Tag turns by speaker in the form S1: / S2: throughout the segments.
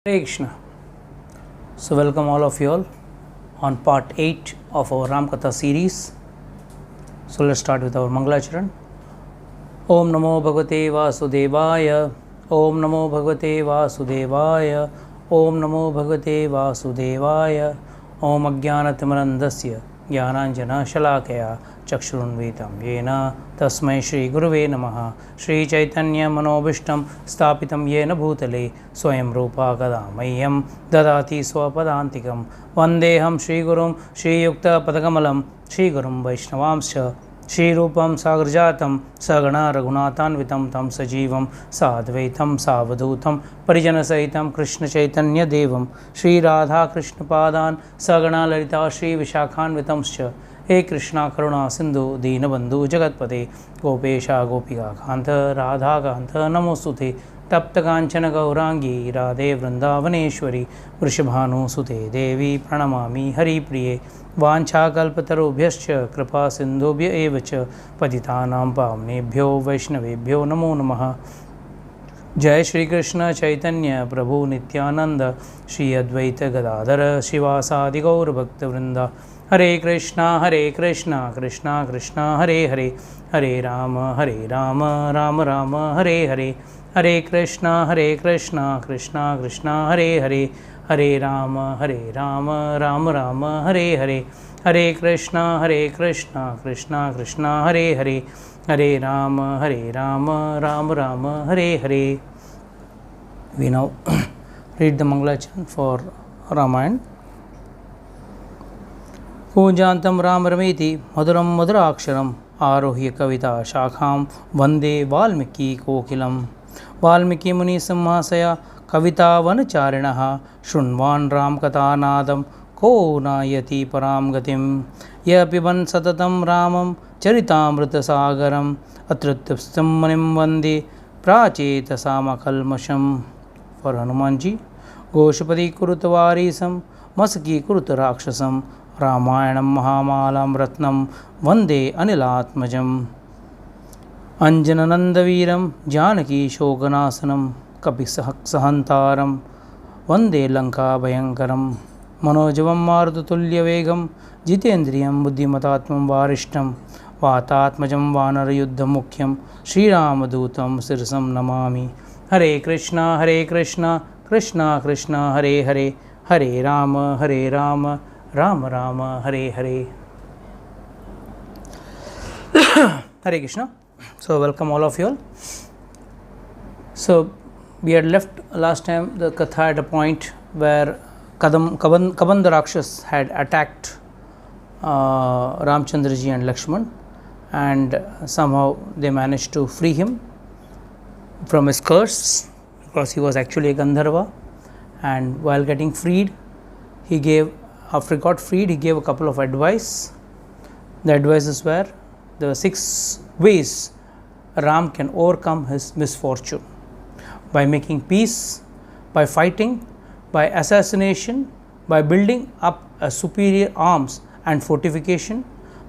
S1: Hare Krishna. So, welcome all of you all on part 8 of our Ram Katha series. So, let's start with our Mangalacharan. Om Namo Bhagavate Vasudevaya. Om Namo Bhagavate Vasudevaya. Om Namo Bhagavate Vasudevaya. Om Ajnanatimirandasya Jnananjana Shalakaya Chakshurunvitam Yena Tasmai Shri Guruve Namaha. Shri Chaitanya Manobishtam Stapitam Yena Bhutale Swayam Rupa Kadamayyam Dadati Swapadantikam Vandeham Shri Gurum Shri Yukta Padakamalam Shri Gurum Vaishnavamscha Shri Rupam Sagarjatam Sagana Raghunathanvitam Tam Sajivam Sadvaitam Savadutam Parijana Sahitam Krishna Chaitanya Devam Shri Radha Krishna Padan Sagana Lalita Shri Vishakhanvitamscha He Krishna Karuna Sindhu Deenabandhu Jagatpate Gopesha Gopika Kanta Radha Kanta Namostute Tapta Kanchana Gaurangi Radhe Vrindavaneshwari Vrishabhanu Sute Devi Pranamami Hari Priye Vancha Kalpatarubhyascha Kripa Sindhubhya Evacha Patitanam Pavnebhyo Vaishnavebhyo Namo Namaha Jai Shri Krishna Chaitanya Prabhu Nityananda Shri Advaita Gadadhara Shivasadi Gaur Bhakta Vrinda Hare Krishna Krishna Krishna Hare Hare Hare Rama Rama Rama Hare Hare Hare Krishna Krishna Krishna Hare Hare Hare Rama Rama Rama Hare Hare Hare Krishna Krishna Krishna Hare Hare Hare Rama Rama Hare Hare. We now read the Mangalacharan for Ramayana. Kujantam Ramarameti Maduram Maduraksharam Arohya Kavita Shakham Vande Valmiki Kokilam Valmiki Muni Samhasaya Kavita Vanacharinaha Shunvan Ram Kathanadam Ko Nayati Param Gatim Yapiban Satatam Ramam Charitamrita Sagaram Atrutapstam Manim Vande Pracheta Samakalmasham. For Hanumanji Goshapati Kurutavarisam Masaki Kurutarakshasam Ramayanam Mahamalam Ratnam Vande Anilatmajam Anjananandaviram Janaki Shoganasanam Kapisahantaram Vande Lanka Bhayankaram Manojavam Marutulya Vegam Jitendriyam Buddhimatatmam Varishtam Vatatmajam Vanarayuddha Mukhyam Sri Ramadutam Sirsam Namami. Hare Krishna Krishna Krishna Hare Hare Hare Rama Rama Rama Hare Hare. Hare Krishna. So, welcome all of you all. So, we had left last time the Katha at a point where Kabandha Rakshas had attacked Ramchandraji and Lakshman, and somehow they managed to free him from his curse because he was actually a Gandharva. And while getting freed, after he got freed, he gave a couple of advice. The advices were the 6 ways Ram can overcome his misfortune: by making peace, by fighting, by assassination, by building up a superior arms and fortification,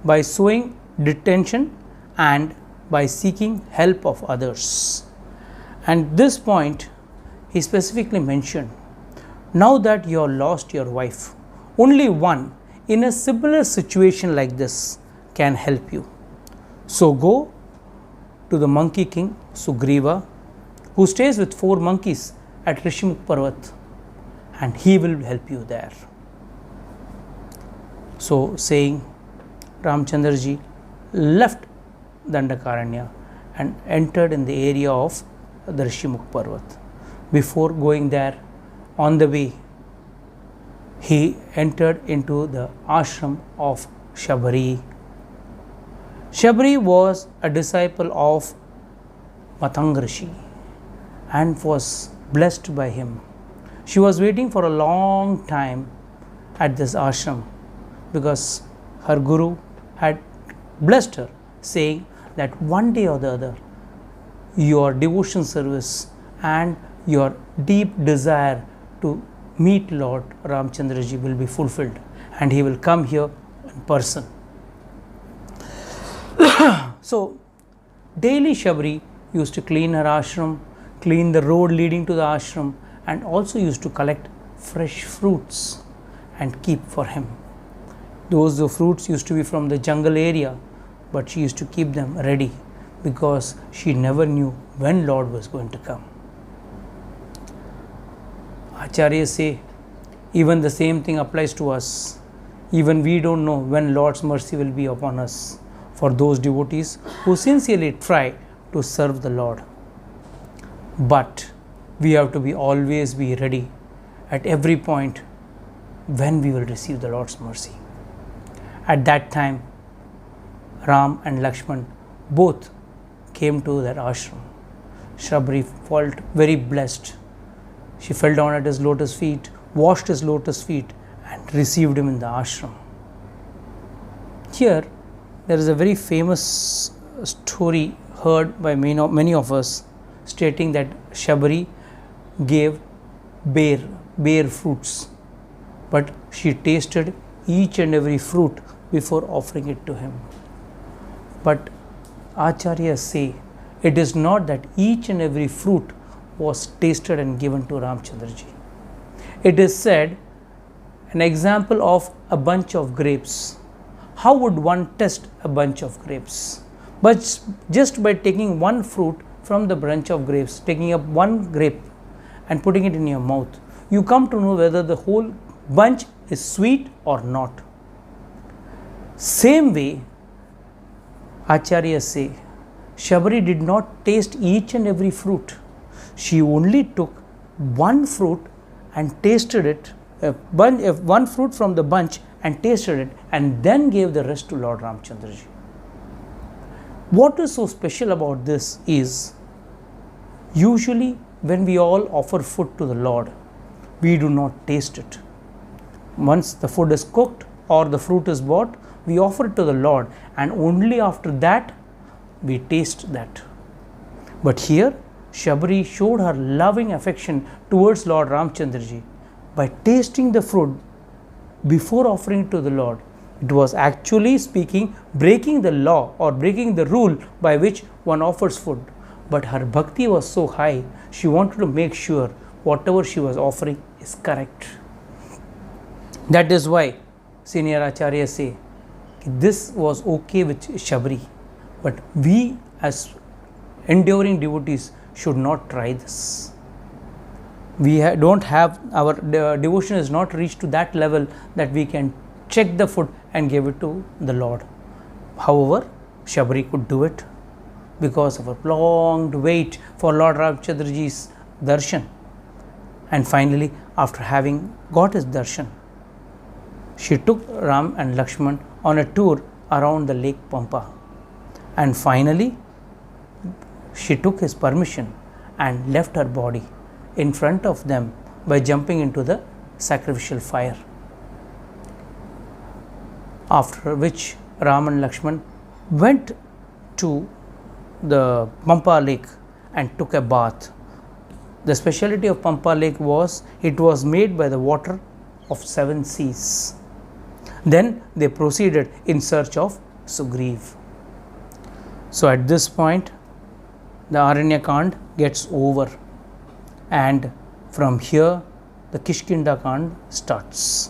S1: by sowing detention, and by seeking help of others. And this point he specifically mentioned, now that you have lost your wife, only one in a similar situation like this can help you. So go to the monkey king Sugriva, who stays with 4 monkeys at Rishimukh Parvat, and he will help you there. So saying, Ramchandraji left Dandakaranya and entered in the area of the Rishimukh Parvat. Before going there, on the way, he entered into the ashram of Shabari. Shabari was a disciple of Matanga Rishi and was blessed by him. She was waiting for a long time at this ashram because her guru had blessed her, saying that one day or the other your devotion service and your deep desire to meet Lord Ramchandraji will be fulfilled, and he will come here in person. So, daily Shabari used to clean her ashram, clean the road leading to the ashram, and also used to collect fresh fruits and keep for him. Those fruits used to be from the jungle area, but she used to keep them ready because she never knew when Lord was going to come. Acharyas say even the same thing applies to us. Even we don't know when Lord's mercy will be upon us for those devotees who sincerely try to serve the Lord. But we have to always be ready at every point when we will receive the Lord's mercy. At that time, Ram and Lakshman both came to that ashram. Shabri felt very blessed. She fell down at his lotus feet, washed his lotus feet, and received him in the ashram. Here, there is a very famous story heard by many of us stating that Shabri gave bare fruits, but she tasted each and every fruit before offering it to him. But Acharyas say it is not that each and every fruit was tasted and given to Ramchandraji. It is said, an example of a bunch of grapes. How would one test a bunch of grapes? But just by taking one fruit from the bunch of grapes, taking up one grape and putting it in your mouth, you come to know whether the whole bunch is sweet or not. Same way, Acharyas say, Shabri did not taste each and every fruit. She only took one fruit and tasted it, one fruit from the bunch and tasted it, and then gave the rest to Lord Ramchandraji. What is so special about this is, usually when we all offer food to the Lord, we do not taste it. Once the food is cooked or the fruit is bought, we offer it to the Lord, and only after that we taste that. But here, Shabri showed her loving affection towards Lord Ramchandraji by tasting the fruit before offering it to the Lord. It was actually speaking, breaking the law or breaking the rule by which one offers food. But her bhakti was so high, she wanted to make sure whatever she was offering is correct. That is why senior Acharyas say this was okay with Shabri, but we as enduring devotees should not try this. We don't have, our devotion is not reached to that level that we can check the food and give it to the Lord. However, Shabri could do it because of a prolonged wait for Lord Ramchandraji's darshan. And finally, after having got his darshan, she took Ram and Lakshman on a tour around the lake Pampa. And finally, she took his permission and left her body in front of them by jumping into the sacrificial fire. After which Ram and Lakshman went to the Pampa lake and took a bath. The speciality of Pampa lake was it was made by the water of 7 seas. Then they proceeded in search of Sugriv. So at this point, the Aranyakand gets over, and from here the Kishkinda Kand starts,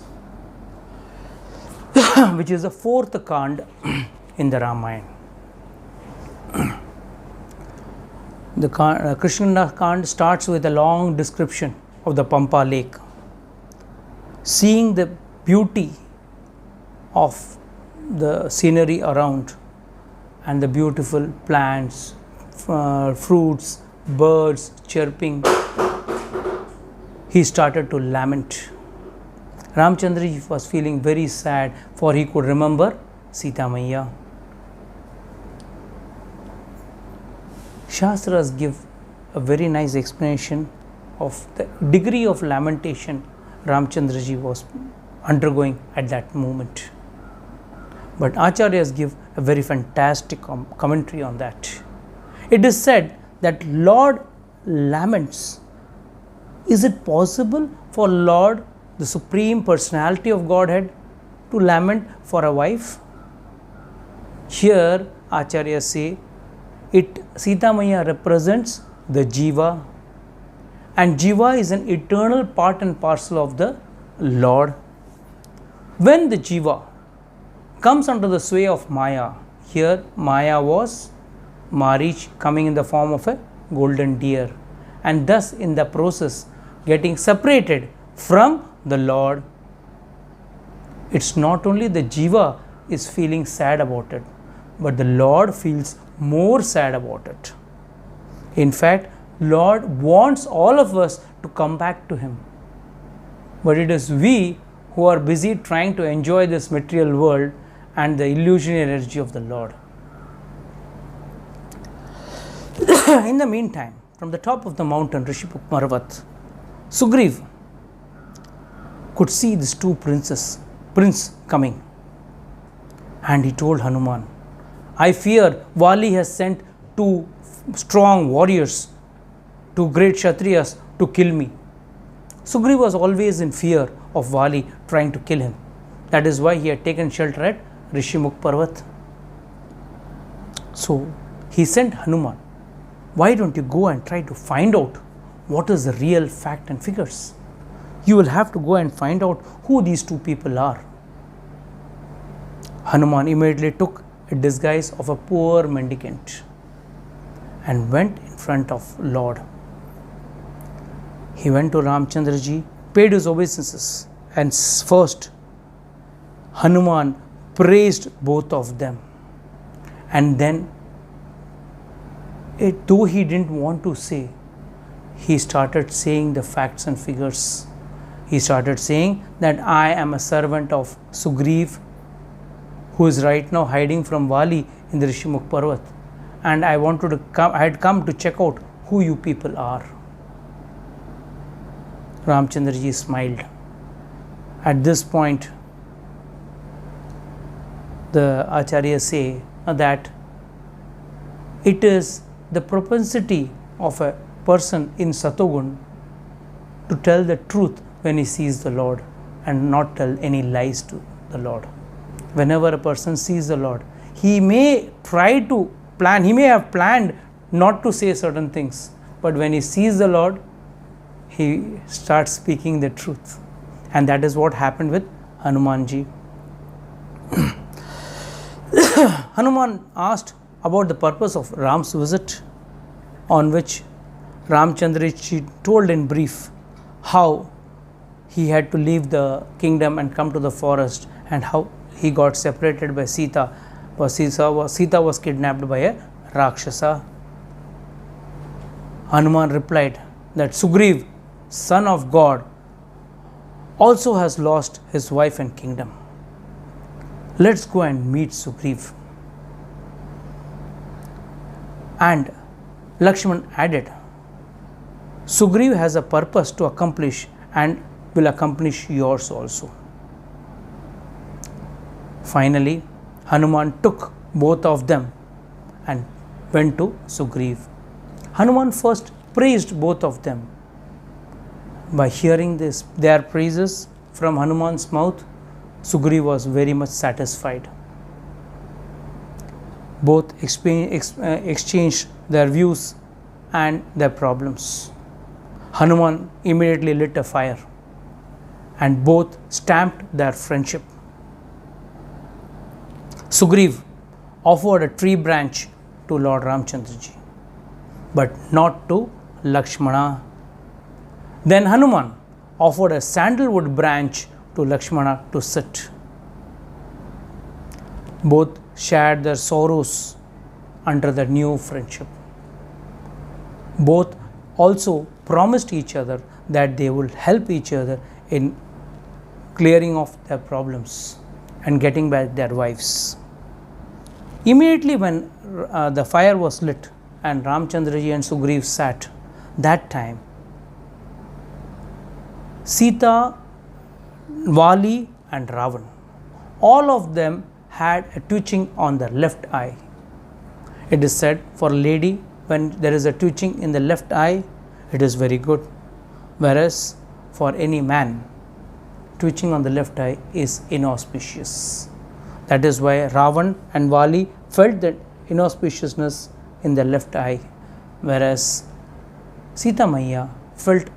S1: which is the 4th Kand in the Ramayana. The Kishkinda Kand starts with a long description of the Pampa lake, seeing the beauty of the scenery around and the beautiful plants, fruits, birds chirping. He started to lament. Ramchandraji was feeling very sad, for he could remember Sita Maiya. Shastras give a very nice explanation of the degree of lamentation Ramchandraji was undergoing at that moment. But Acharyas give a very fantastic commentary on that. It is said that Lord laments. Is it possible for Lord, the Supreme Personality of Godhead, to lament for a wife? Here Acharyas say Sita Maiya represents the Jiva, and Jiva is an eternal part and parcel of the Lord. When the Jiva comes under the sway of Maya, here Maya was Marich coming in the form of a golden deer, and thus in the process getting separated from the Lord. It's not only the Jiva is feeling sad about it, but the Lord feels more sad about it. In fact, Lord wants all of us to come back to Him. But it is we who are busy trying to enjoy this material world and the illusionary energy of the Lord. In the meantime, from the top of the mountain Rishimukh Parvat, Sugriv could see these two prince coming, and he told Hanuman, I fear Vali has sent two strong warriors, two great Kshatriyas to kill me. Sugriv was always in fear of Vali trying to kill him. That is why he had taken shelter at Rishimukh Parvat. So he sent Hanuman, why don't you go and try to find out what is the real fact and figures? You will have to go and find out who these two people are. Hanuman immediately took a disguise of a poor mendicant and went in front of Lord. He went to Ramchandraji, paid his obeisances, and first Hanuman praised both of them, and then though he didn't want to say, he started saying the facts and figures. He started saying that I am a servant of Sugriv, who is right now hiding from Vali in the Rishimukh Parvat, and I had come to check out who you people are. Ramchandraji smiled. At this point, the Acharyas say that it is the propensity of a person in Satogun to tell the truth when he sees the Lord and not tell any lies to the Lord. Whenever a person sees the Lord, he may have planned not to say certain things, but when he sees the Lord, he starts speaking the truth. And that is what happened with Hanumanji. Hanuman asked about the purpose of Ram's visit, on which Ramchandraji told in brief how he had to leave the kingdom and come to the forest, and how he got separated by Sita, because Sita was kidnapped by a Rakshasa. Hanuman replied that Sugriv, son of God, also has lost his wife and kingdom. Let's go and meet Sugriv. And Lakshman added, Sugriv has a purpose to accomplish and will accomplish yours also. Finally, Hanuman took both of them and went to Sugriv. Hanuman first praised both of them. By hearing their praises from Hanuman's mouth, Sugriv was very much satisfied. Both exchanged their views and their problems. Hanuman immediately lit a fire, and both stamped their friendship. Sugriv offered a tree branch to Lord Ramchandraji, but not to Lakshmana. Then Hanuman offered a sandalwood branch to Lakshmana to sit. Both shared their sorrows under the new friendship. Both also promised each other that they will help each other in clearing off their problems and getting back their wives. Immediately when the fire was lit and Ramchandraji and Sugriv sat, that time Sita, Vali and Ravan, all of them had a twitching on their left eye. It is said for a lady, when there is a twitching in the left eye, it is very good, whereas for any man, twitching on the left eye is inauspicious. That is why Ravan and Vali felt that inauspiciousness in their left eye, whereas Sita Maiya felt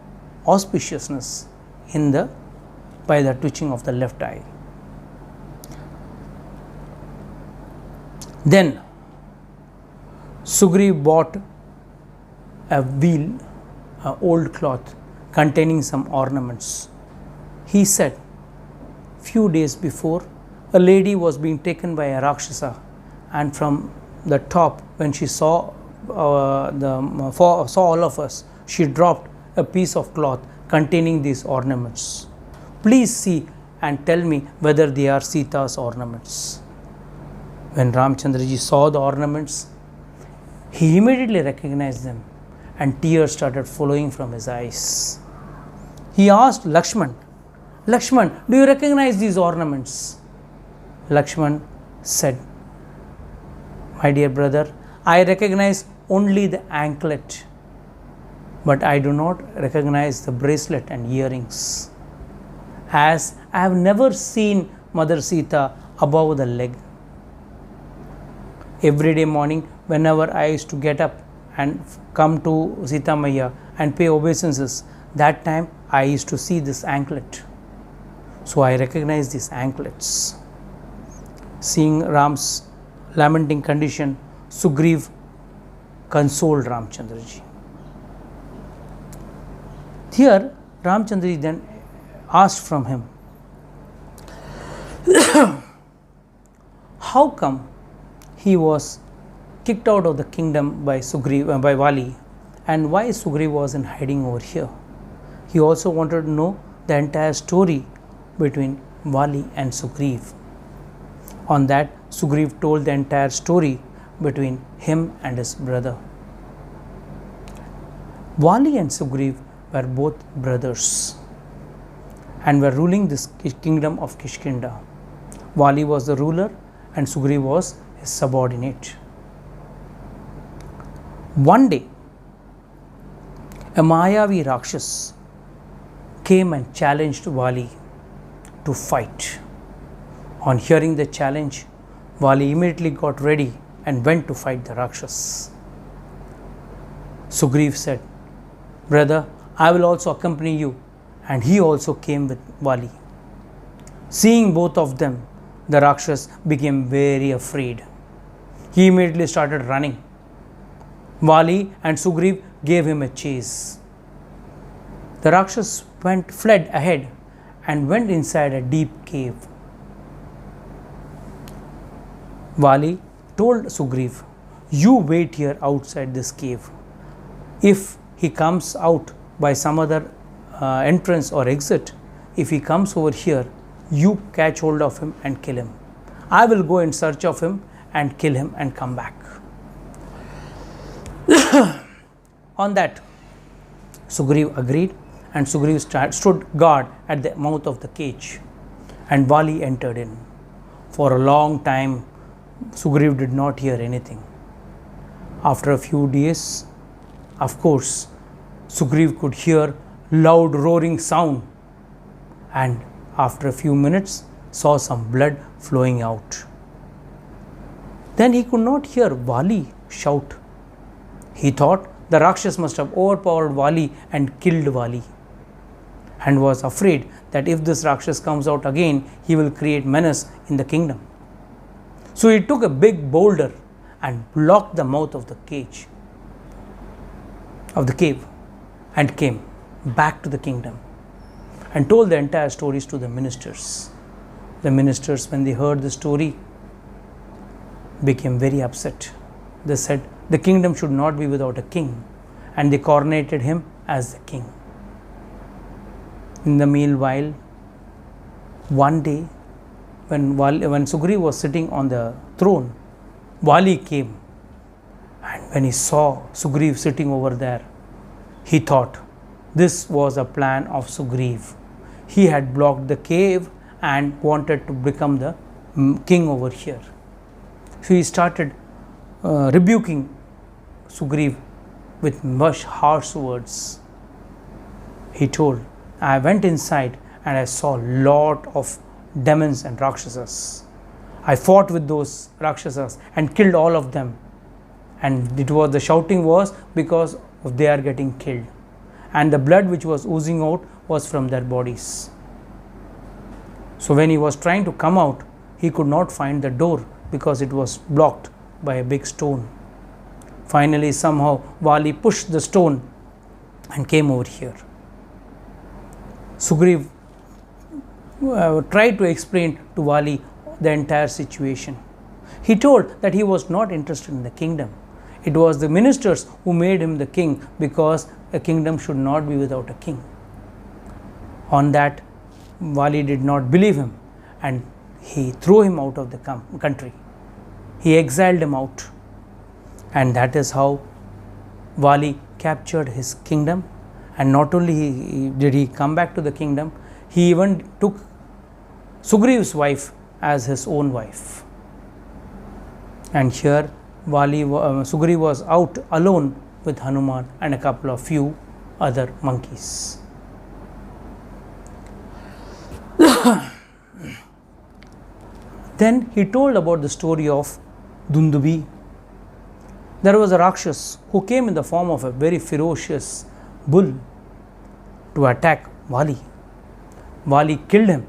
S1: auspiciousness by the twitching of the left eye. Then Sugriv bought a wheel, an old cloth containing some ornaments. He said, few days before, a lady was being taken by a Rakshasa, and from the top, when she saw all of us, she dropped a piece of cloth containing these ornaments. Please see and tell me whether they are Sita's ornaments. When Ramchandraji saw the ornaments, he immediately recognized them, and tears started flowing from his eyes. He asked Lakshman, Lakshman, do you recognize these ornaments? Lakshman said, my dear brother, I recognize only the anklet, but I do not recognize the bracelet and earrings, as I have never seen Mother Sita above the leg. Every day morning, whenever I used to get up and come to Sita Maiya and pay obeisances, that time I used to see this anklet. So I recognize these anklets. Seeing Ram's lamenting condition, Sugriv consoled Ramchandraji. Here, Ramchandraji then asked from him, how come he was kicked out of the kingdom by Vali, and why Sugriv was in hiding over here? He also wanted to know the entire story between Vali and Sugriv. On that, Sugriv told the entire story between him and his brother. Vali and Sugriv were both brothers and were ruling this kingdom of Kishkinda. Vali was the ruler and Sugriv was his subordinate. One day, a Mayavi Rakshas came and challenged Vali to fight. On hearing the challenge, Vali immediately got ready and went to fight the Rakshas. Sugriv said, brother, I will also accompany you, and he also came with Vali. Seeing both of them, the Rakshas became very afraid. He immediately started running. Vali and Sugriv gave him a chase. The Rakshas fled ahead and went inside a deep cave. Vali told Sugriv, you wait here outside this cave. If he comes out by some other entrance or exit, if he comes over here, you catch hold of him and kill him. I will go in search of him and kill him and come back. On that, Sugriv agreed, and Sugriv stood guard at the mouth of the cage, and Vali entered in. For a long time, Sugriv did not hear anything. After a few days, of course, Sugriv could hear loud roaring sound, and after a few minutes saw some blood flowing out. Then he could not hear Vali shout. He thought the Rakshas must have overpowered Vali and killed Vali, and was afraid that if this Rakshas comes out again, he will create menace in the kingdom. So he took a big boulder and blocked the mouth of the cage, of the cave, and came back to the kingdom and told the entire stories to the ministers. The ministers, when they heard the story, became very upset. They said the kingdom should not be without a king, and they coronated him as the king. In the meanwhile, one day, when Sugriv was sitting on the throne, Vali came, and when he saw Sugriv sitting over there, he thought this was a plan of Sugriv. He had blocked the cave and wanted to become the king over here. So he started rebuking Sugriv with much harsh words. He told, I went inside and I saw a lot of demons and Rakshasas. I fought with those Rakshasas and killed all of them. And the shouting was because they are getting killed. and the blood which was oozing out was from their bodies. So when he was trying to come out, he could not find the door because it was blocked by a big stone. Finally, somehow Vali pushed the stone and came over here. Sugriv tried to explain to Vali the entire situation. He told that he was not interested in the kingdom. It was the ministers who made him the king because a kingdom should not be without a king. On that, Vali did not believe him and he threw him out of the country. He exiled him out, and that is how Vali captured his kingdom. And not only did he come back to the kingdom, he even took Sugriv's wife as his own wife. And here Sugriv was out alone with Hanuman and a couple of few other monkeys. Then he told about the story of Dundubi. There was a Rakshas who came in the form of a very ferocious bull to attack Vali. Vali killed him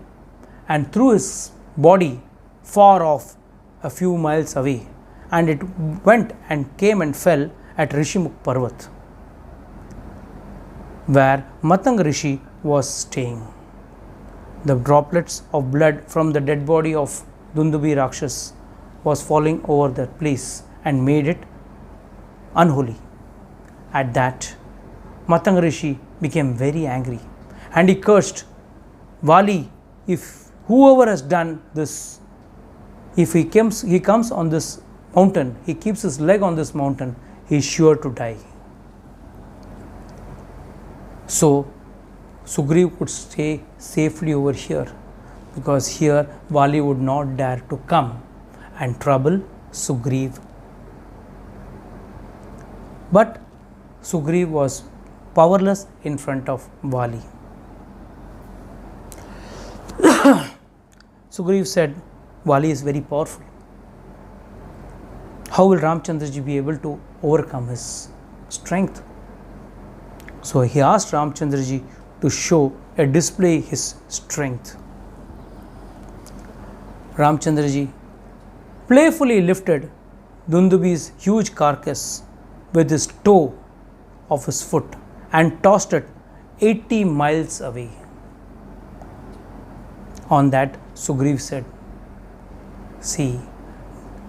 S1: and threw his body far off a few miles away, and it went and came and fell at Rishimukh Parvat, where Matang Rishi was staying. The droplets of blood from the dead body of Dundubi Rakshas was falling over the place and made it unholy. At that, Matang Rishi became very angry and he cursed Vali, if whoever has done this, if he comes on this mountain, he keeps his leg on this mountain, he is sure to die. So Sugriv could stay safely over here, because here Vali would not dare to come and trouble Sugriv. But Sugriv was powerless in front of Vali. Sugriv said, Vali is very powerful. How will Ramchandraji be able to overcome his strength? So he asked Ramchandraji to show a display his strength. Ramchandraji playfully lifted Dundubi's huge carcass with his toe of his foot and tossed it 80 miles away. On that, Sugriv said, see,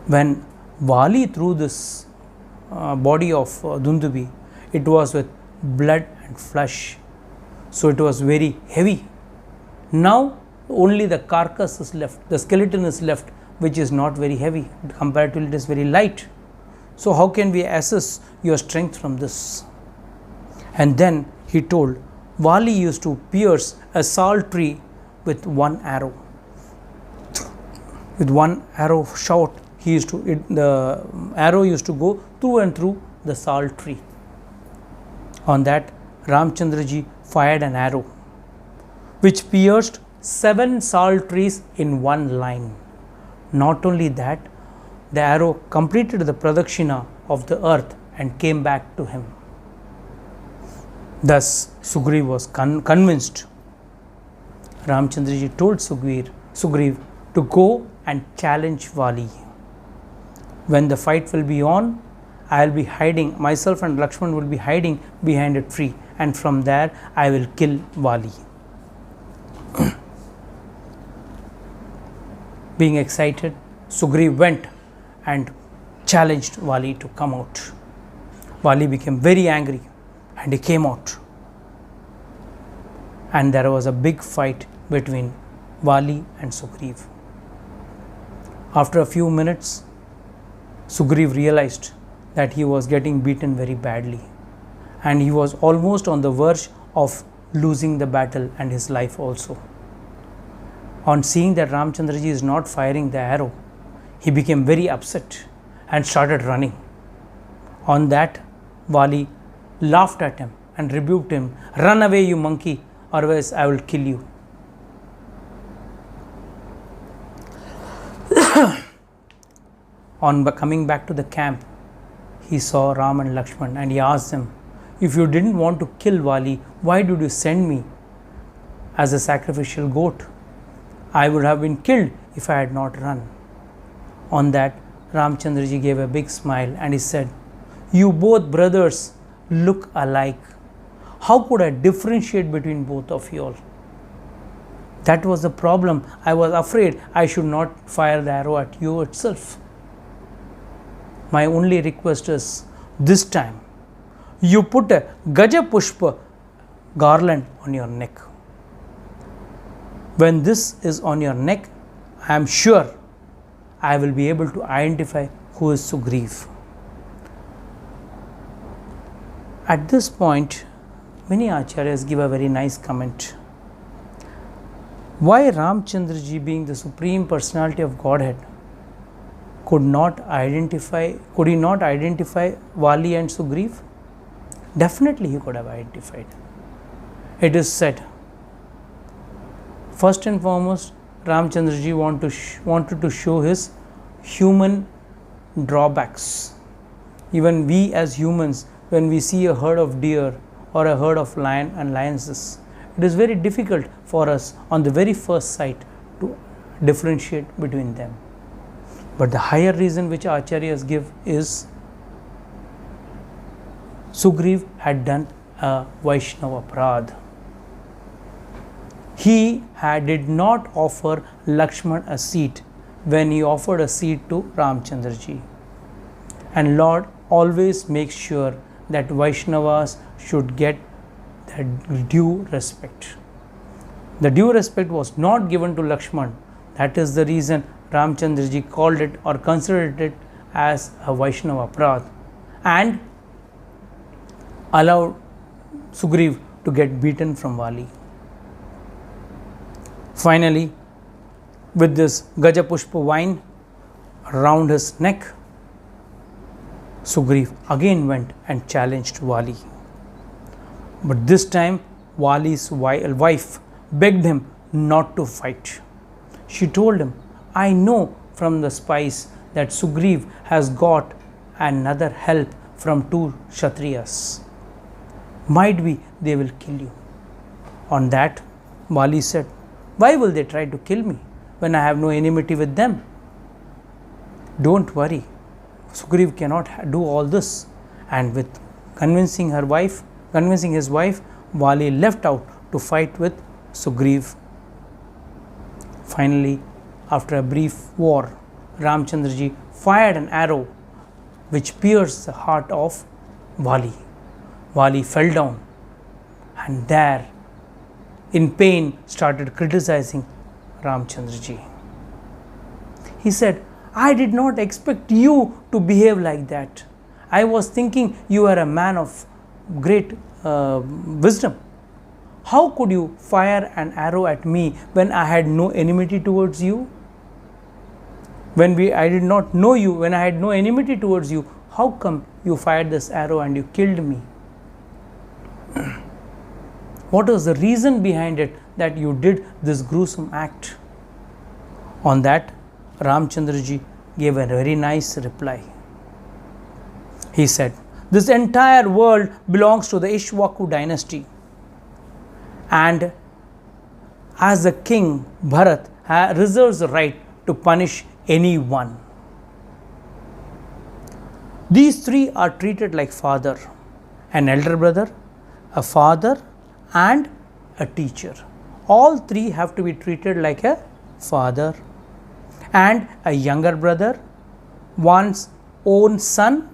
S1: when Vali threw this body of Dundubi, it was with blood and flesh, so it was very heavy. Now only the carcass is left, the skeleton is left, which is not very heavy, comparatively it is very light. So how can we assess your strength from this? And then he told, Vali used to pierce a salt tree with one arrow. With one arrow shot, the arrow used to go through and through the salt tree. On that, Ramchandraji fired an arrow which pierced 7 salt trees in one line. Not only that, the arrow completed the pradakshina of the earth and came back to him. Thus, Sugriv was convinced. Ramchandraji told Sugriv to go and challenge Vali. When the fight will be on, I will be hiding, myself and Lakshman will be hiding behind a tree, and from there I will kill Vali. Being excited, Sugriv went and challenged Vali to come out. Vali became very angry and he came out. And there was a big fight between Vali and Sugriv. After a few minutes, Sugriv realized that he was getting beaten very badly and he was almost on the verge of losing the battle and his life also. On seeing that Ramchandraji is not firing the arrow, he became very upset and started running. On that, Vali laughed at him and rebuked him, "Run away, you monkey, otherwise I will kill you." On coming back to the camp, he saw Ram and Lakshman and he asked them, If you didn't want to kill Vali, why did you send me as a sacrificial goat? I would have been killed if I had not run." On that, Ramchandraji gave a big smile and he said, "You both brothers look alike. How could I differentiate between both of you all? That was the problem. I was afraid I should not fire the arrow at you itself. My only request is, this time, you put a Gaja Pushpa garland on your neck. When this is on your neck, I am sure I will be able to identify who is Sugriv." At this point, many acharyas give a very nice comment. Why Ramchandraji, being the Supreme Personality of Godhead, could he not identify Vali and Sugriv? Definitely he could have identified. It is said, first and foremost, Ramchandraji wanted to show his human drawbacks. Even we as humans, when we see a herd of deer or a herd of lion and lionesses, it is very difficult for us on the very first sight to differentiate between them. But the higher reason which acharyas give is Sugriv had done a Vaishnava aparadh. He did not offer Lakshman a seat when he offered a seat to Ramchandraji. And Lord always makes sure that Vaishnavas should get the due respect. The due respect was not given to Lakshman. That is the reason Ramchandraji called it or considered it as a Vaishnava aparadh and allowed Sugriv to get beaten from Vali. Finally, with this Gajapushpa vine around his neck, Sugriv again went and challenged Vali. But this time, Vali's wife begged him not to fight. She told him, "I know from the spies that Sugriv has got another help from two Kshatriyas. Might be they will kill you." On that, Vali said, "Why will they try to kill me when I have no enmity with them? Don't worry, Sugriv cannot do all this." And with convincing his wife, Vali left out to fight with Sugriv. Finally, after a brief war, Ramchandraji fired an arrow which pierced the heart of Vali. Vali fell down and there, in pain, started criticizing Ramchandraji. He said, "I did not expect you to behave like that. I was thinking you are a man of great wisdom. How could you fire an arrow at me when I had no enmity towards you? I did not know you, when I had no enmity towards you, how come you fired this arrow and you killed me? What was the reason behind it that you did this gruesome act?" On that, Ramchandraji gave a very nice reply. He said, "This entire world belongs to the Ishwaku dynasty, and as the king, Bharat reserves the right to punish anyone. These three are treated like father, an elder brother, a father, and a teacher. All three have to be treated like a father, and a younger brother, one's own son,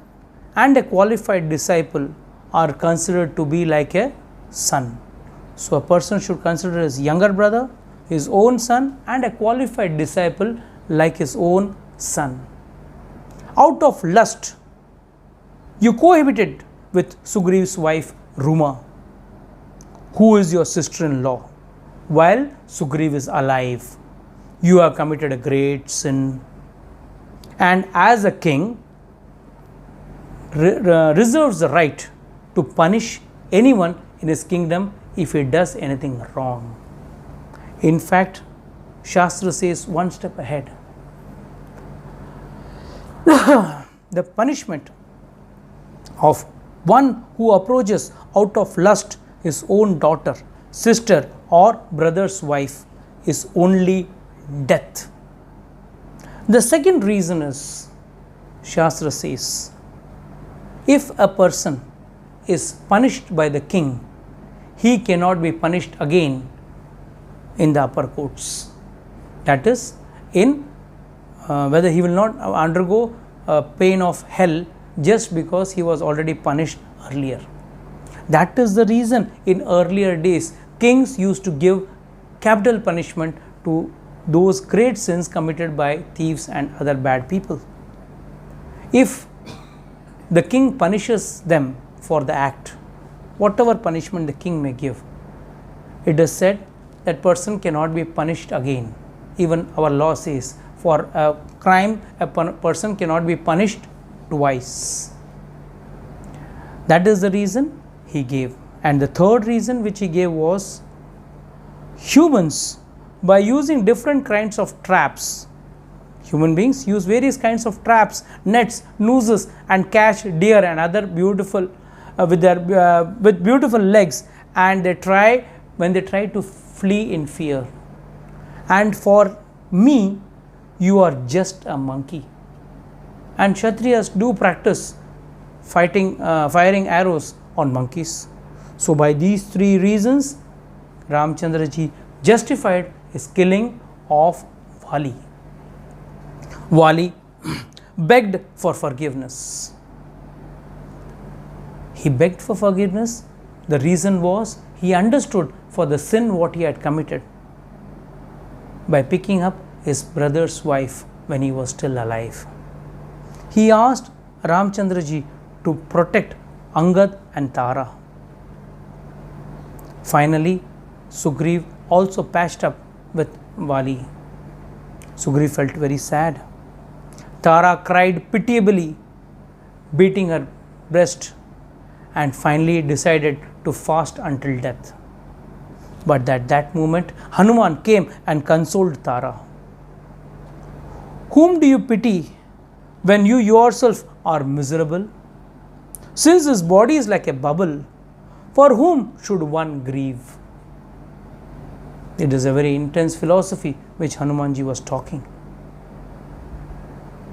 S1: and a qualified disciple are considered to be like a son. So, a person should consider his younger brother, his own son, and a qualified disciple like his own son. Out of lust, you cohabited with Sugriv's wife Ruma, who is your sister-in-law, while Sugriv is alive. You have committed a great sin, and as a king, reserves the right to punish anyone in his kingdom if he does anything wrong. In fact, Shastra says one step ahead. The punishment of One who approaches out of lust his own daughter, sister, or brother's wife is only death. The second reason is, Shastra says, if a person is punished by the king, he cannot be punished again in the upper courts. That is, in whether he will not undergo a pain of hell just because he was already punished earlier. That is the reason in earlier days kings used to give capital punishment to those great sins committed by thieves and other bad people. If the king punishes them for the act, whatever punishment the king may give, it is said that person cannot be punished again. Even our law says for a crime a person cannot be punished twice. That is the reason he gave. And the third reason which he gave was, humans, by using different kinds of traps, human beings use various kinds of traps, nets, nooses, and catch deer and other beautiful with beautiful legs, and when they try to flee in fear. And for me, you are just a monkey. And Kshatriyas do practice firing arrows on monkeys. So by these three reasons, Ramchandra ji justified his killing of Vali. Vali begged for forgiveness. He begged for forgiveness. The reason was he understood for the sin what he had committed by picking up his brother's wife when he was still alive. He asked Ramchandra ji to protect Angad and Tara. Finally, Sugriv also patched up with Vali. Sugriv felt very sad. Tara cried pitiably, beating her breast, and finally decided to fast until death. But at that moment, Hanuman came and consoled Tara. Whom do you pity when you yourself are miserable? Since his body is like a bubble, for whom should one grieve? It is a very intense philosophy which Hanumanji was talking.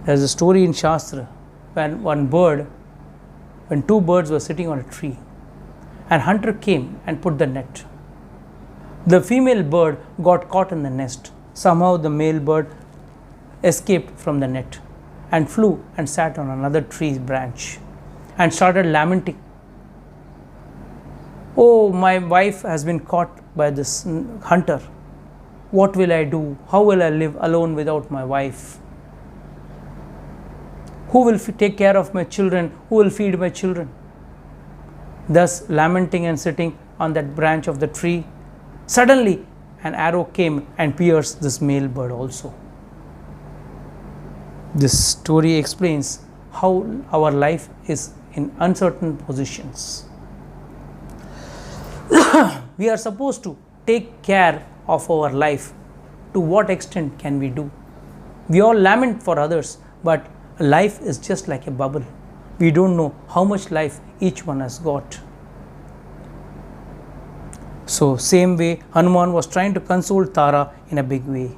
S1: There is a story in Shastra when two birds were sitting on a tree, and hunter came and put the net. The female bird got caught in the nest. Somehow the male bird escaped from the net and flew and sat on another tree's branch and started lamenting. Oh, my wife has been caught by this hunter. What will I do? How will I live alone without my wife? Who will take care of my children? Who will feed my children? Thus lamenting and sitting on that branch of the tree, suddenly an arrow came and pierced this male bird also. This story explains how our life is in uncertain positions. We are supposed to take care of our life. To what extent can we do? We all lament for others, but life is just like a bubble. We don't know how much life each one has got. So same way, Hanuman was trying to console Tara in a big way.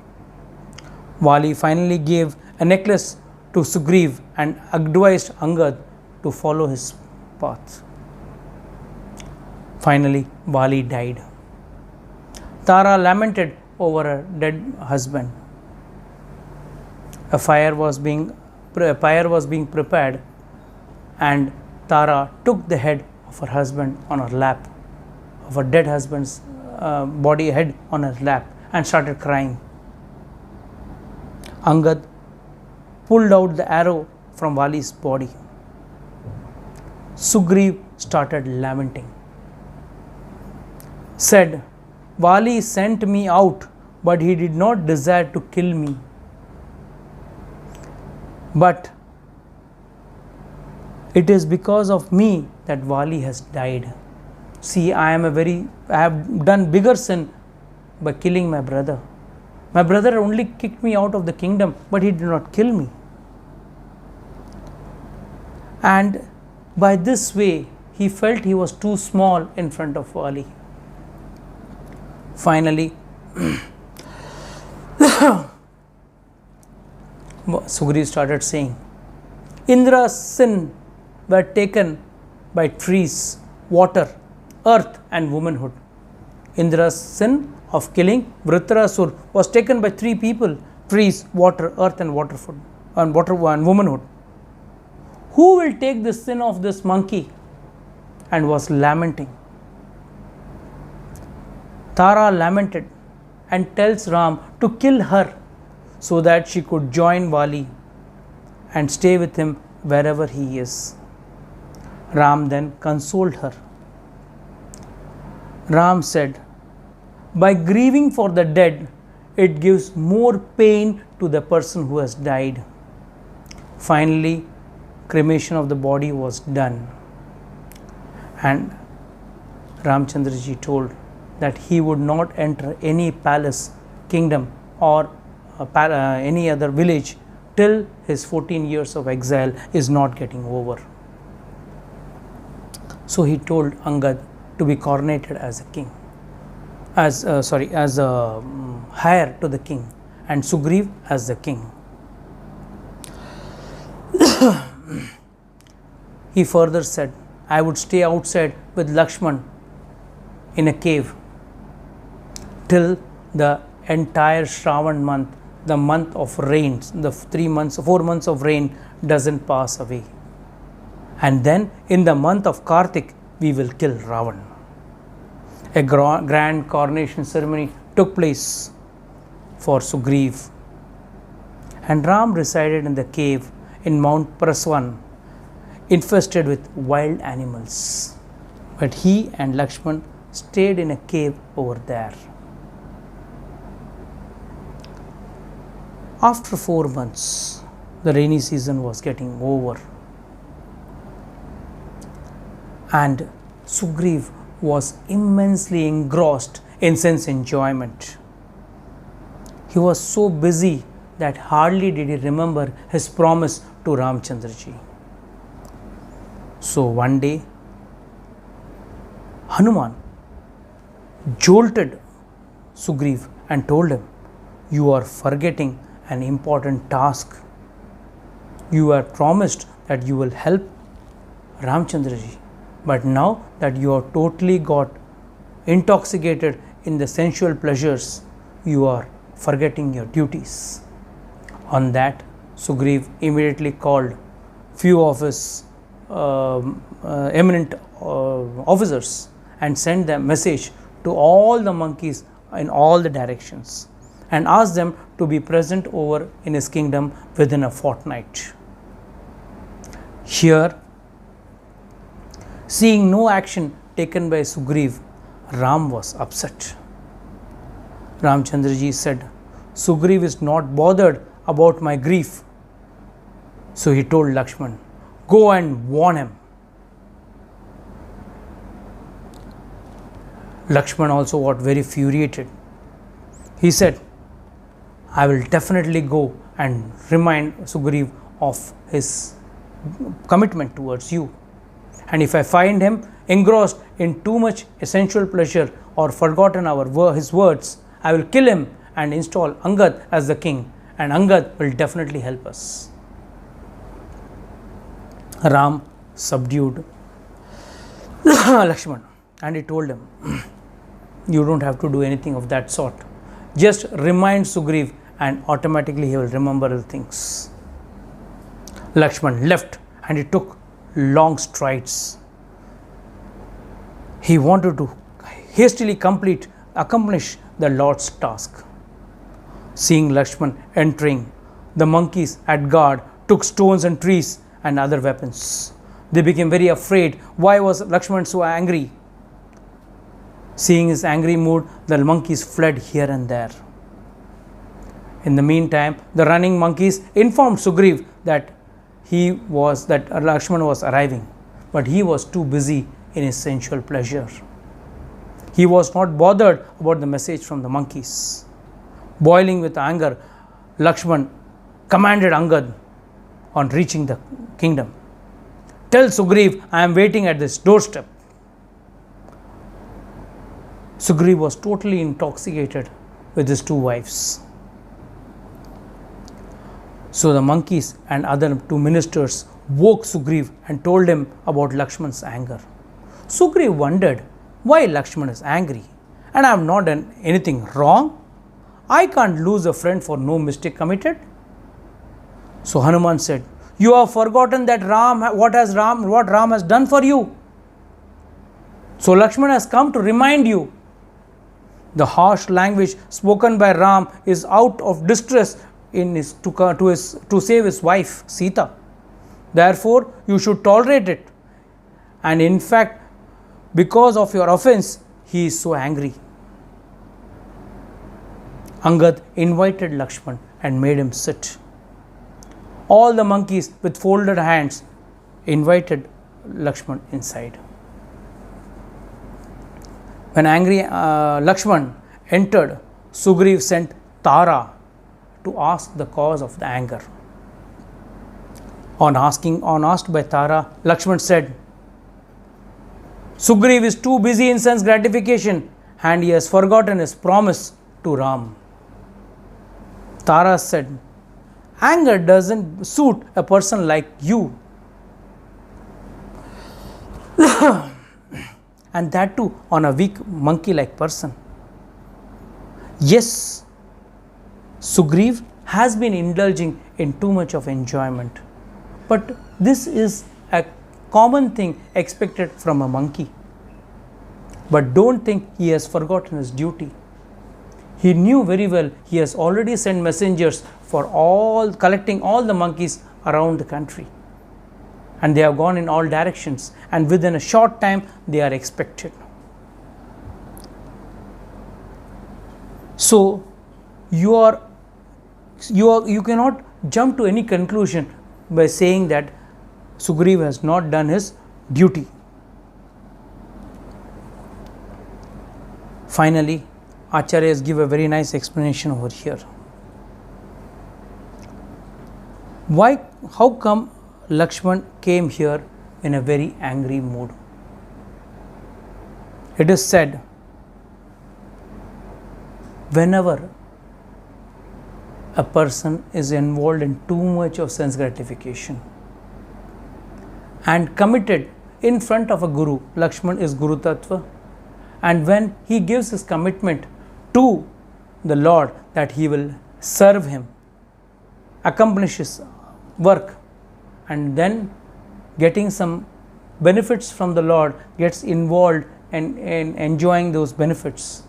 S1: Vali finally gave a necklace to Sugriv and advised Angad to follow his path. Finally, Vali died. Tara lamented over her dead husband. A fire was being prepared, and Tara took the head of her husband on her lap, of her dead husband's head on her lap, and started crying. Angad pulled out the arrow from Vali's body. Sugriv started lamenting. Said, Vali sent me out, but he did not desire to kill me. But it is because of me that Vali has died. See, I have done bigger sin by killing my brother. My brother only kicked me out of the kingdom, but he did not kill me. And by this way, he felt he was too small in front of Vali. Finally, Sugriv started saying, Indra's sin were taken by trees, water, earth and womanhood. Indra's sin of killing Vritrasur was taken by three people: trees, water, earth and womanhood. Who will take the sin of this monkey? And was lamenting. Tara lamented and tells Ram to kill her so that she could join Vali and stay with him wherever he is. Ram then consoled her. Ram said, by grieving for the dead, it gives more pain to the person who has died. Finally, cremation of the body was done. And Ramchandraji told that he would not enter any palace, kingdom or any other village till his 14 years of exile is not getting over. So he told Angad to be coronated as a king, as a heir to the king, and Sugriv as the king. He further said, I would stay outside with Lakshman in a cave till the entire Shravan month, the month of rains, the 4 months of rain doesn't pass away. And then in the month of Kartik, we will kill Ravan. A grand coronation ceremony took place for Sugriv. And Ram resided in the cave in Mount Praswan, infested with wild animals. But he and Lakshman stayed in a cave over there. After 4 months, the rainy season was getting over. And Sugriv was immensely engrossed in sense enjoyment. He was so busy that hardly did he remember his promise to Ramchandraji. So one day, Hanuman jolted Sugriv and told him, you are forgetting an important task. You were promised that you will help Ramchandraji, but now that you are totally got intoxicated in the sensual pleasures, you are forgetting your duties. On that, Sugriv immediately called few of his eminent officers and sent the message to all the monkeys in all the directions and asked them to be present over in his kingdom within a fortnight. Here, seeing no action taken by Sugriv, Ram was upset. Ramchandraji said, Sugriv is not bothered about my grief. So he told Lakshman, go and warn him. Lakshman also got very furiated. He said, I will definitely go and remind Sugriv of his commitment towards you. And if I find him engrossed in too much essential pleasure or forgotten his words, I will kill him and install Angad as the king, and Angad will definitely help us. Ram subdued Lakshman and he told him, you don't have to do anything of that sort. Just remind Sugriv and automatically he will remember the things. Lakshman left and he took long strides. He wanted to hastily accomplish the Lord's task. Seeing Lakshman entering, the monkeys at guard took stones and trees and other weapons. They became very afraid. Why was Lakshman so angry? Seeing his angry mood, the monkeys fled here and there. In the meantime, the running monkeys informed Sugriv that Lakshman was arriving, but he was too busy in his sensual pleasure. He was not bothered about the message from the monkeys. Boiling with anger, Lakshman commanded Angad on reaching the kingdom Tell Sugriv I am waiting at this doorstep. Sugriv was totally intoxicated with his two wives. So the monkeys and other two ministers woke Sugriv and told him about Lakshman's anger. Sugriv wondered why Lakshman is angry, and I have not done anything wrong. I can't lose a friend for no mistake committed. So Hanuman said, you have forgotten that what Ram has done for you. So Lakshman has come to remind you. The harsh language spoken by Ram is out of distress to save his wife Sita. Therefore, you should tolerate it. And in fact, because of your offense, he is so angry. Angad invited Lakshman and made him sit. All the monkeys with folded hands invited Lakshman inside. When angry Lakshman entered, Sugriv sent Tara to ask the cause of the anger. On asked by Tara, Lakshman said, Sugriv is too busy in sense gratification and he has forgotten his promise to Ram. Tara said, anger doesn't suit a person like you. And that too on a weak monkey-like person. Yes, Sugriv has been indulging in too much of enjoyment. But this is a common thing expected from a monkey. But don't think he has forgotten his duty. He knew very well he has already sent messengers for collecting all the monkeys around the country. And they have gone in all directions, and within a short time they are expected. So you cannot jump to any conclusion by saying that Sugriv has not done his duty. Finally, Acharyas give a very nice explanation over here. How come Lakshman came here in a very angry mood? It is said, whenever a person is involved in too much of sense gratification and committed in front of a guru, Lakshman is Guru Tattva, and when he gives his commitment to the Lord that he will serve him, accomplish his work, and then getting some benefits from the Lord, gets involved in enjoying those benefits,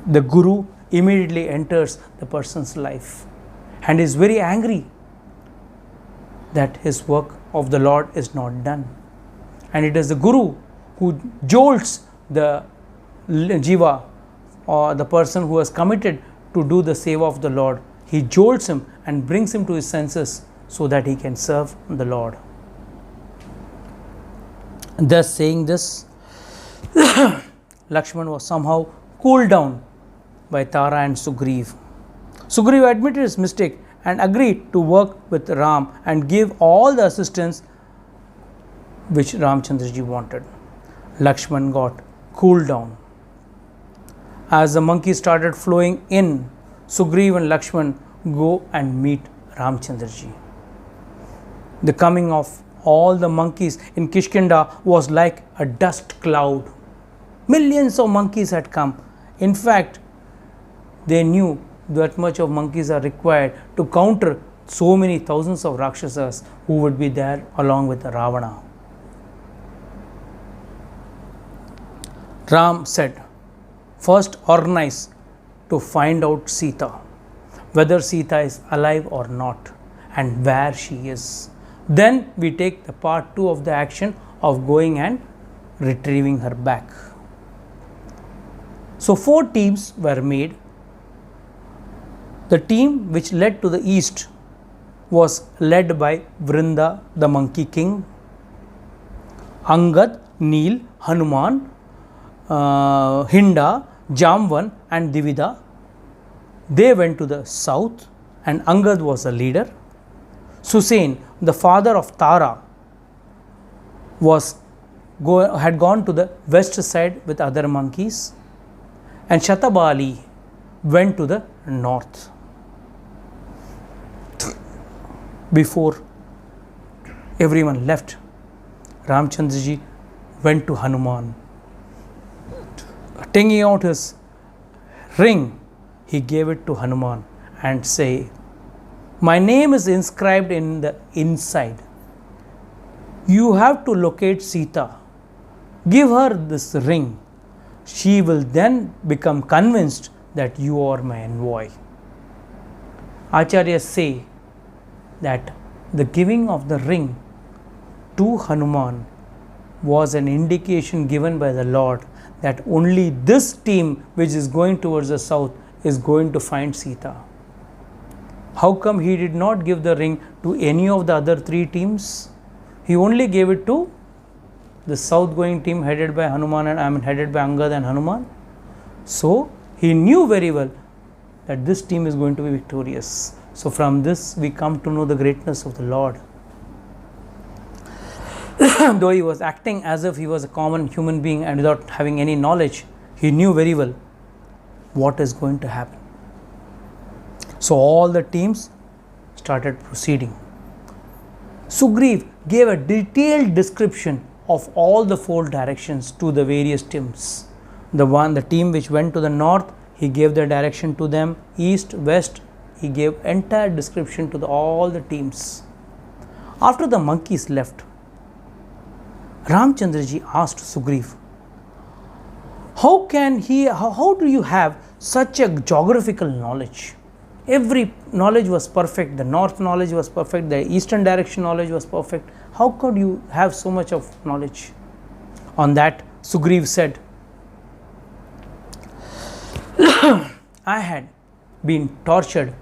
S1: the Guru immediately enters the person's life and is very angry that his work of the Lord is not done. And it is the Guru who jolts the jiva, or the person who has committed to do the seva of the Lord. He jolts him and brings him to his senses so that he can serve the Lord. Thus saying this, Lakshman was somehow cooled down by Tara and Sugriv. Sugriv admitted his mistake and agreed to work with Ram and give all the assistance which Ramchandraji wanted. Lakshman got cooled down. As the monkeys started flowing in, Sugriv and Lakshman go and meet Ramchandraji. The coming of all the monkeys in Kishkinda was like a dust cloud. Millions of monkeys had come. In fact, they knew that much of monkeys are required to counter so many thousands of Rakshasas who would be there along with Ravana. Ram said, first organize to find out Sita, whether Sita is alive or not and where she is. Then we take the part 2 of the action of going and retrieving her back. So 4 teams were made. The team which led to the east was led by Vrinda, the monkey king, Angad, Neel, Hanuman, Hinda, Jamvan and Divida. They went to the south and Angad was the leader. Susain, the father of Tara, had gone to the west side with other monkeys, and Shatabali went to the north. Before everyone left, Ramchandraji went to Hanuman. Taking out his ring, he gave it to Hanuman and say, "My name is inscribed in the inside. You have to locate Sita. Give her this ring. She will then become convinced that you are my envoy." Acharyas say that the giving of the ring to Hanuman was an indication given by the Lord that only this team which is going towards the south is going to find Sita. How come he did not give the ring to any of the other three teams? He only gave it to the south going team headed by Hanuman and headed by Angad and Hanuman. So he knew very well that this team is going to be victorious. So from this we come to know the greatness of the Lord. Though he was acting as if he was a common human being and without having any knowledge, he knew very well what is going to happen. So all the teams started proceeding. Sugriv gave a detailed description of all the four directions to the various teams. The team which went to the north, he gave the direction to them, east, west, he gave entire description to all the teams. After the monkeys left, Ramchandraji asked Sugriv, how do you have such a geographical knowledge? Every knowledge was perfect, the north knowledge was perfect, the eastern direction knowledge was perfect. How could you have so much of knowledge? On that, Sugriv said, I had been tortured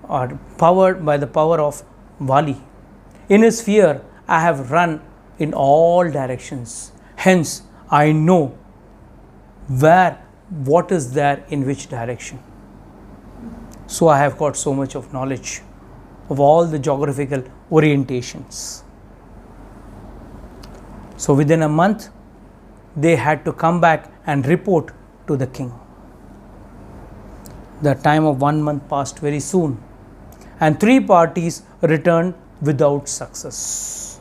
S1: or powered by the power of Vali. In his fear, I have run in all directions. Hence, I know what is there in which direction. So I have got so much of knowledge of all the geographical orientations. So within a month, they had to come back and report to the king. The time of 1 month passed very soon, and 3 parties returned without success.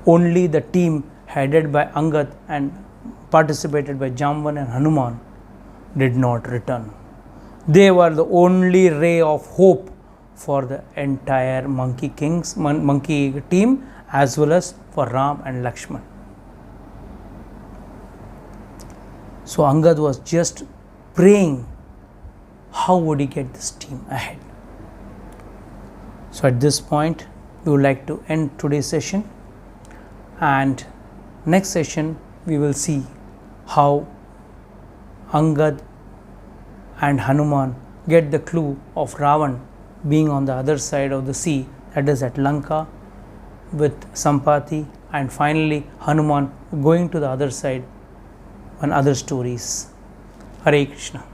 S1: Only the team headed by Angad and participated by Jamvan and Hanuman did not return. They were the only ray of hope for the entire monkey team, as well as for Ram and Lakshman. So Angad was just praying, how would he get this team ahead? So at this point, we would like to end today's session, and next session we will see how Angad and Hanuman get the clue of Ravan being on the other side of the sea, that is at Lanka with Sampati, and finally Hanuman going to the other side and other stories. Hare Krishna.